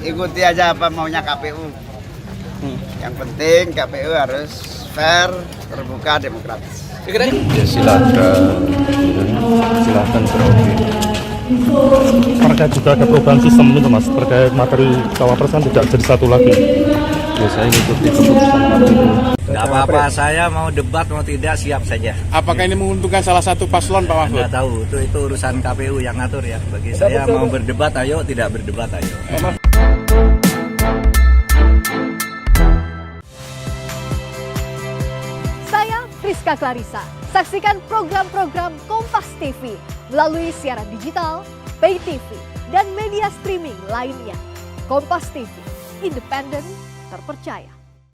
ikuti aja apa maunya KPU. Yang penting KPU harus fair, terbuka, demokratis. Ya silakan beropini. Terkait juga ada perubahan sistem itu mas, terkait materi cawapres kan tidak jadi satu lagi. Ya saya ikuti keputusan KPU. Gak apa-apa, saya mau debat mau tidak siap saja. Apakah ini menguntungkan salah satu paslon Pak Mahfud? Nggak tahu, itu urusan KPU yang ngatur ya. Bagi saya mau berdebat ayo, tidak berdebat ayo. Saya Friska Clarissa. Saksikan program-program Kompas TV melalui siaran digital, pay TV, dan media streaming lainnya. Kompas TV, independen, terpercaya.